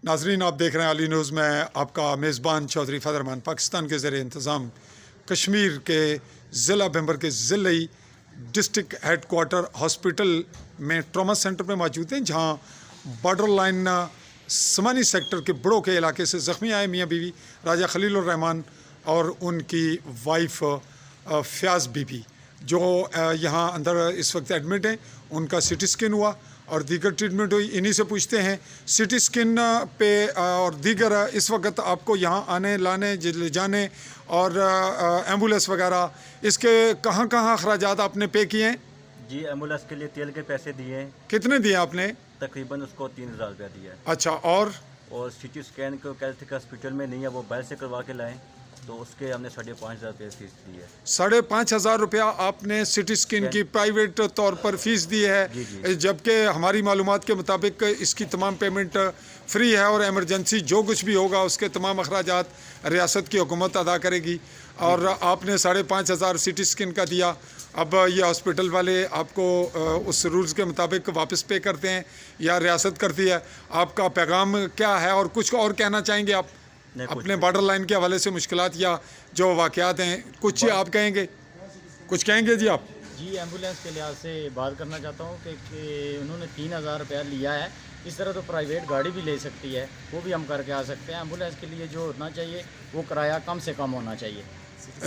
नाजरीन, आप देख रहे हैं अली न्यूज़ में आपका मेज़बान चौधरी फदर रहमान। पाकिस्तान के ज़रिए इंतज़ाम कश्मीर के ज़िला बेंबर के ज़िले डिस्ट्रिक्ट हेड क्वार्टर हॉस्पिटल में ट्रॉमा सेंटर में मौजूद हैं, जहां बॉर्डर लाइन समाहनी सेक्टर के बड़ोह के इलाके से ज़ख्मी आए मियाँ बीवी राजा खलील रहमान और उनकी वाइफ फ़याज़ बीबी, जो यहाँ अंदर इस वक्त एडमिट हैं। उनका सीटी स्कैन हुआ और दीगर ट्रीटमेंट हुई। इन्हीं से पूछते हैं सीटी स्कैन पे और दीगर इस वक्त आपको यहाँ आने लाने ले जाने और एम्बुलेंस वगैरह, इसके कहाँ कहाँ अखराजात आपने पे किए हैं? जी, एम्बुलेंस के लिए तेल के पैसे दिए हैं। कितने दिए आपने? तकरीबन उसको 3000 रुपया दिया है। अच्छा, और सिटी स्कैन को करते हॉस्पिटल में नहीं है, वो बाहर से करवा के लाएं, तो उसके हमने 5500 रुपये फीस दी है। 5500 रुपया आपने सिटी स्कैन की प्राइवेट तौर पर फीस दी है, जबकि हमारी मालूमात के मुताबिक इसकी तमाम पेमेंट फ्री है और एमरजेंसी जो कुछ भी होगा उसके तमाम अखराजात रियासत की हुकूमत अदा करेगी। और आपने 5500 सिटी स्कैन का दिया। अब ये हॉस्पिटल वाले आपको उस रूल्स के मुताबिक वापस पे करते हैं या रियासत करती है? आपका पैगाम क्या है और कुछ और कहना चाहेंगे आप अपने बॉर्डर लाइन के हवाले से? मुश्किलात या जो वाक़यात हैं, कुछ आप कहेंगे? कुछ कहेंगे जी आप? जी, एम्बुलेंस के लिहाज से बात करना चाहता हूँ कि उन्होंने 3000 रुपया लिया है। इस तरह तो प्राइवेट गाड़ी भी ले सकती है, वो भी हम करके आ सकते हैं। एम्बुलेंस के लिए जो होना चाहिए वो किराया कम से कम होना चाहिए।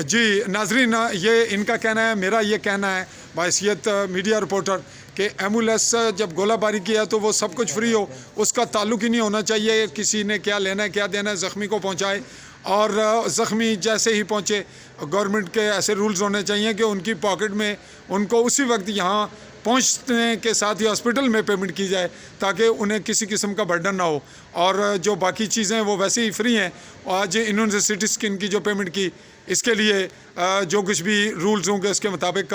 जी नाजरीन, ये इनका कहना है, मेरा ये कहना है बाहैसियत मीडिया रिपोर्टर कि एम्बुलेंस जब गोलाबारी किया तो वो सब कुछ फ्री हो, उसका ताल्लुक ही नहीं होना चाहिए किसी ने क्या लेना है क्या देना है। ज़ख्मी को पहुंचाए और ज़ख्मी जैसे ही पहुंचे, गवर्नमेंट के ऐसे रूल्स होने चाहिए कि उनकी पॉकेट में उनको उसी वक्त यहाँ पहुंचने के साथ ही हॉस्पिटल में पेमेंट की जाए, ताकि उन्हें किसी किस्म का बर्डन ना हो। और जो बाकी चीज़ें वो वैसे ही फ्री हैं। आज इन्होंने सिटी स्कैन की जो पेमेंट की, इसके लिए जो कुछ भी रूल्स होंगे उसके मुताबिक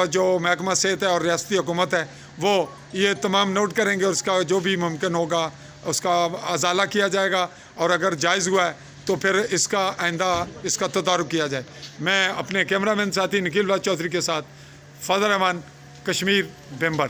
जो महकमा सेहत है और रियासती हुकूमत है वो ये तमाम नोट करेंगे और उसका जो भी मुमकिन होगा उसका अजाला किया जाएगा। और अगर जायज़ हुआ है तो फिर इसका आइंदा इसका तदारुक किया जाए। मैं अपने कैमरामैन साथी निखिल चौधरी के साथ फजल रहमान, कश्मीर बेंबर।